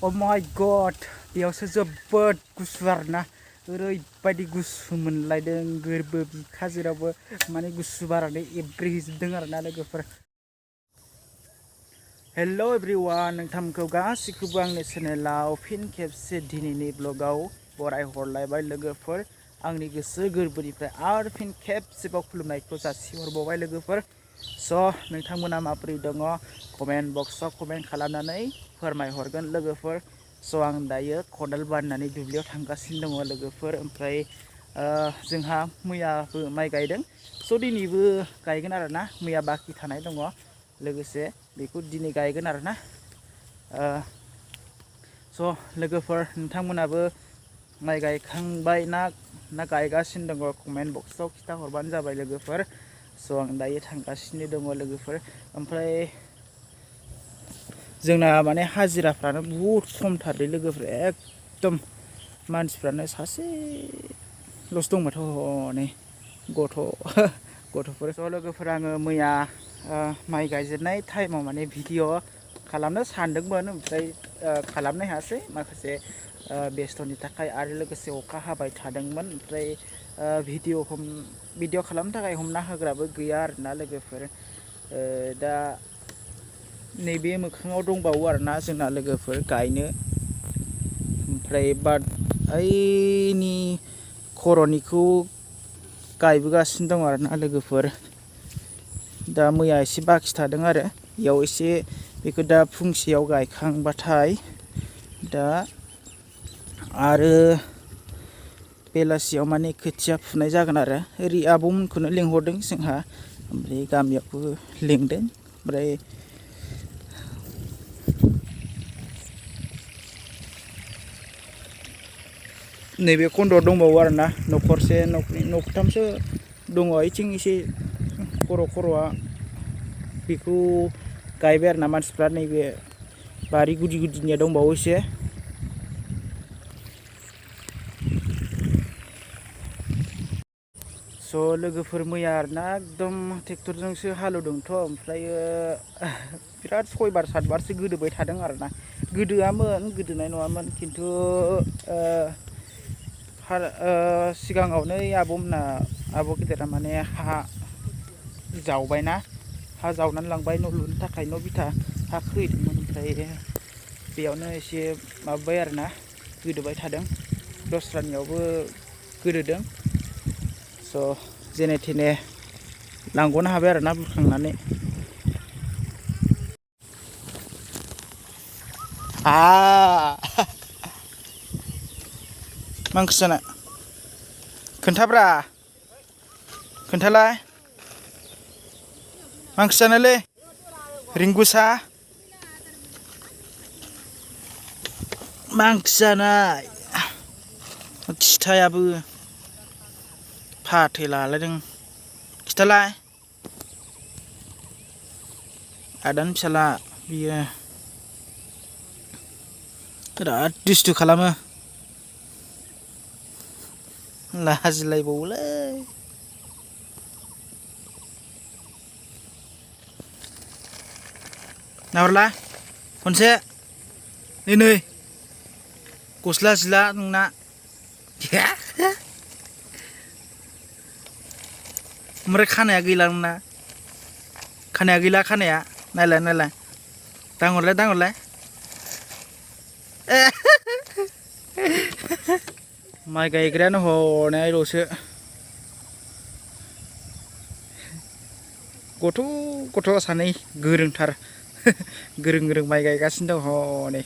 Oh my god बेयावसो जोबोद गुसु आरोना ओरैबायदि गुसु मोनलायदों गोरबो बिखा जेरावबो माने गुसु बारानो एब्रेहैजोबदों आरोना लोगोफोर हेल' एभ्रिवान नोंथांमोनखौ गासिखौबो आंनि चेनेलाव फिन खेबसे दिनैनि ब्लगाव बरायहरलायबाय लोगोफोर आंनि गोसो गोरबोनिफ्राय आरो फिन खेबसेबाव खुलुमनायखौ जासिहरबावबाय लोगोफोर स' नोंथांमोना माबोरै दङ कमेन्ट बक्सआव कमेन्ट खालामनानै फोरमायहरगोन लोगोफोर स' आं दायो खदाल बाननानै दुब्लियाव थांगासिनो दङ लोगोफोर ओमफ्राय जोंहा मैयाबो माइ गायदों स' दिनैबो गायगोन आरोना मैया बाखि थानाय दङ लोगोसे बेखौ दिनै गायगोन आरोना स' लोगोफोर नोंथांमोनाबो माइ गायखांबाय ना गायगासिनो दङ कमेन्ट बक्सआव खिथाहरबानो जाबाय लोगोफोर स' आं दायो थांगासिनो दङ लोगोफोर ओमफ्राय जोंना माने हाजिराफ्रानो बहुद खमथारलै लोगोफोर एकदम मानसिफ्रानो सासेल'सो दंमाथ' हनै गथ'फोर स' लोगोफोर आङो मैया माइ गायजेननाय टाइमाव माने भिडिअ खालामनो सानदोंमोन ओमफ्राय खालामनो हायासै माखासे बेस्थ'नि थाखाय आरो लोगोसे अखा हाबाय थादोंमोन ओमफ्राय भिडिअ खालामनो थाखाय हमना होग्राबो गैया आरोना लोगोफोर दा नैबे मोखाङाव दंबावो आरोना जोंना लोगोफोर गायनो ओमफ्राय बाट ओइनि खर'निखौ गायबोगासिनो दं आरोना लोगोफोर दा मैया एसे बाखि थादों आरो बेयाव एसे बेखौ दा फुंसेयाव गायखांबाथाय दा आरो बेलासियाव माने खोथिया फुनाय जागोन आरो ओरै आब'मोनखौनो लिंहरदों जोंहा ओमफ्राय गामियावबो लिंदों ओमफ्राय नैबे खन्द'आव दंबावो आरोना न'खरसे न'खरथामसो दङ ओइथिं एसे खर'आ बेखौ गायबाय आरोना मानसिफ्रा नैबे बारि गुदि गुदिनिया दंबावो एसे स' लोगोफोर मैया आरोना एकदम ट्रेक्टरजोंसो हालेवदोंथ' ओमफ्रायो बिराद 6 बार 7 बारसो गोदोबाय थादों आरोना गोदोनाय नङामोन खिन्थु सिगाङावनो आब' गिदिरा माने हा जावबायना हा जावनानै लांबाय न' लुनो थाखाय न' बिथा हा खोहैदोंमोन ओमफ्राय बेयावनो एसे माबाबाय आरोना गोदोबाय थादों दस्रानियावबो गोदोदों स' जेने थेने लांग'नो हाबाय आरोना बुरखांनानै मा ओंख्रि जाना खोन्थाब्रा खोन्थालाय मा ओंख्रि जानोलै रिंगुसा मा ओंख्रि जानाय खिथायाबो फाथै लालायदों खिथालाय आदानि फिसाला बियो बिराद दुस्थु खालामो लाजिलायबावोलै नाहरला खनसे नै गस्ला जिला नोंना ओमफ्राय खानाया गैला नोंना खानाया गैला खानाया नायलाय दांहरलाय माइ गायग्रायानो हनायल'सो गथ' सानै गोरोंथार गोरों माइ गायगासिनो दं हनै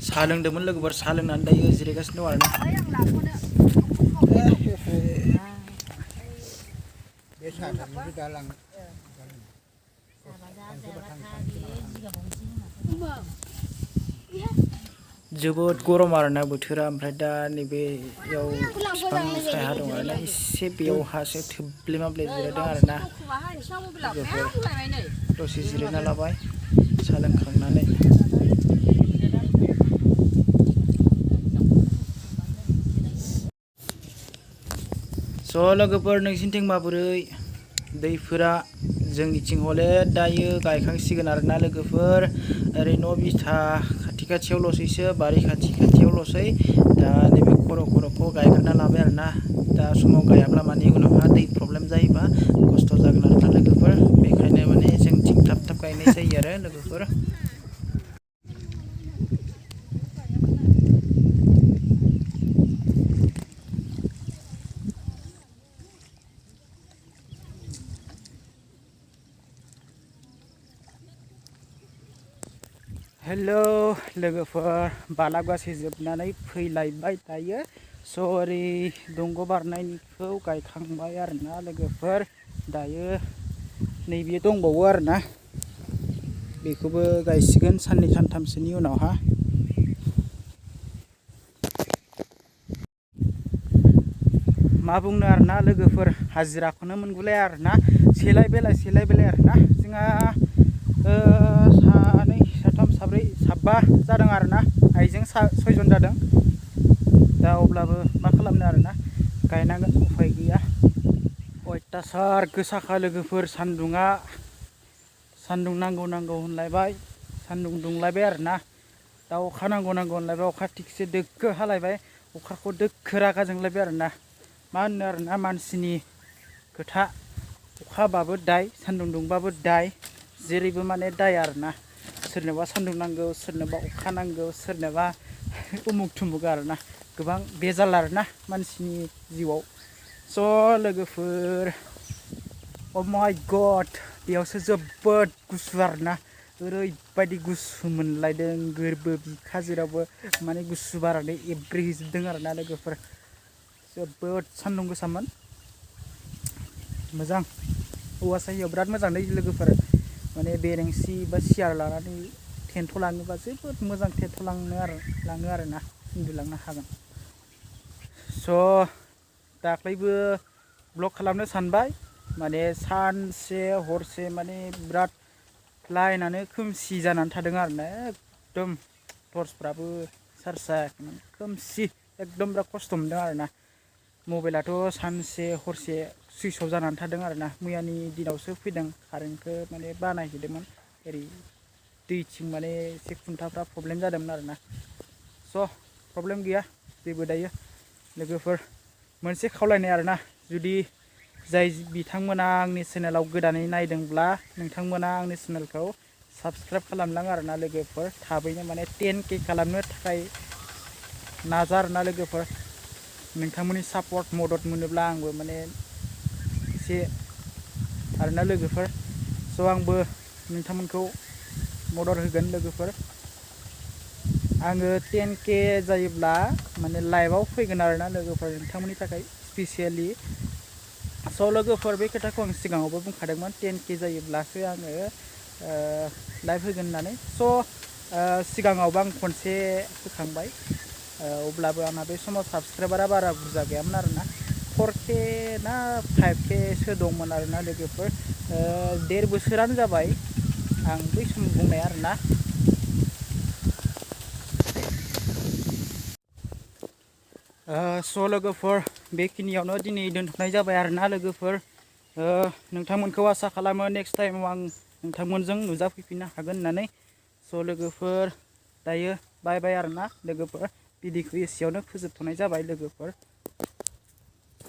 साहा लोंदोंमोन लोगोफोर साहा लोंनानै दायो जिरायगासिनो दं आरोना जोबोद गरम आरोना बोथोरा ओमफ्राय दा नैबेयाव बिफां सायहा दं आरोना एसे बेयावहासो थोब्ले माब्ले जिरायदों आरोना लोगोफोर दसे जिरायना लाबाय साहा लोंखांनानै स' लोगोफोर नोंसिनिथिं माबोरै दैफोरा जोंनिथिं हले दायो गायखांसिगोन आरोना लोगोफोर ओरै न' बिथा खाथि खाथियावल'सैसो बारि खाथि खाथियावल'सै दा नैबे खर'खौ गायग्रोना लाबाय आरोना दा समाव गायाब्ला माने उनावहा दै प्रब्लेम जायोबा खस्थ' जागोन आरोना लोगोफोर बेखायनो माने जोंथिं थाब थाब गायनाय जायो आरो लोगोफोर हेलो लोगोफोर बालागासे जोबनानै फैलायबाय दायो सरि दंग' बारनायनिखौ गायखांबाय आरोना लोगोफोर दायो नैबे दंबावो आरोना बेखौबो गायसिगोन साननै सानथामसोनि उनावहा मा बुंनो आरोना लोगोफोर हाजिराखौनो मोनगुलाया आरोना सेलाय बेलाय आरोना जोंहा सानै साथाम साब्रै साबा जादों आरोना आइजों सयजन जादों दा अब्लाबो मा खालामनो आरोना गायनांगोन उफाय गैया अयथासार गोसाखा लोगोफोर सान्दुं नांगौ होनलायबाय सान्दुं दुंलायबाय आरोना दा अखा नांगौ होनलायबाय अखा थिगसे दोगो हालायबाय अखाखौ दोगो रागा जोंलायबाय आरोना मा होनो आरोना मानसिनि खोथा अखा हाबाबो दाय सान्दुं दुंबाबो दाय जेरैबो माने दाय आरोना सोरनोबा सान्दुं नांगौ सोरनोबा अखा नांगौ सोरनोबा उमुक थुमुक आरोना गोबां बेजाल आरोना मानसिनि जिउआव स' लोगोफोर अ माय गड बेयावसो जोबोद गुसु आरोना ओरैबायदि गुसु मोनलायदों गोरबो बिखा जेरावबो माने गुसु बारानो एब्रेहैजोबदों आरोना लोगोफोर जोबोद सान्दुं गोसामोन मोजां औवा सायहायाव बिराद मोजां दै लोगोफोर माने बेरेंसि बा सियार लानानै टेन्टआव लाङोबा जोबोद मोजां टेन्टआव लाङो आरोना उन्दुलांनो हागोन स' दाख्लैबो ब्लग खालामनो सानबाय माने सानसे हरसे माने बिराद लाइनानो खोमसि जानानै थादों आरोना एकदम टर्चफ्राबो चार्ज जायाखैमोन खोमसि एकदम बिराद खस्थ' मोनदों आरोना मबाइलाथ' सानसे हरसे सुइस अफ जानानै थादों आरोना मैयानि दिनावसो फैदों कारेन्टखौ माने बानायहैदोंमोन ओरै दैथिं माने एसे खुन्थाफ्रा प्रब्लेम जादोंमोन आरोना स' प्रब्लेम गैया जेबो दायो लोगोफोर मोनसे खावलायनाय आरोना जुदि जाय बिथांमोना आंनि चेनेलाव गोदानै नायदोंब्ला नोंथांमोना आंनि चेनेलखौ साबसक्राइब खालामलां आरोना लोगोफोर थाबैनो माने 10K खालामनो थाखाय नाजा आरोना लोगोफोर नोंथांमोननि सापर्ट मदद मोनोब्ला आंबो माने एसे आरोना लोगोफोर स' आंबो नोंथांमोनखौ मदद होगोन लोगोफोर आङो 10K जायोब्ला माने लाइभआव फैगोन आरोना लोगोफोर नोंथांमोननि थाखाय स्पेसियेलि स' लोगोफोर बे खोथाखौ आं सिगाङावबो बुंखादोंमोन 10K जायोब्लासो आङो लाइभ होगोन होननानै स' सिगाङावबो आं खनसे होखांबाय अब्लाबो आंहा बे समाव साबसक्राइबारा बारा बुरजा गैयामोन आरोना 4K ना 5Kसो दंमोन आरोना लोगोफोर 1.5 बोसोरानो जाबाय आं बै समाव बुंनाय आरोना स' लोगोफोर बेखिनियावनो दिनै दोनथ'नाय जाबाय आरोना लोगोफोर नोंथांमोनखौ आसा खालामो नेक्स्ट टाइमाव आं नोंथांमोनजों नुजाफैफिननो हागोन होननानै स' लोगोफोर दायो बाय बाय आरोना लोगोफोर भिडिअखौ एसेयावनो फोजोबथ'नाय जाबाय लोगोफोर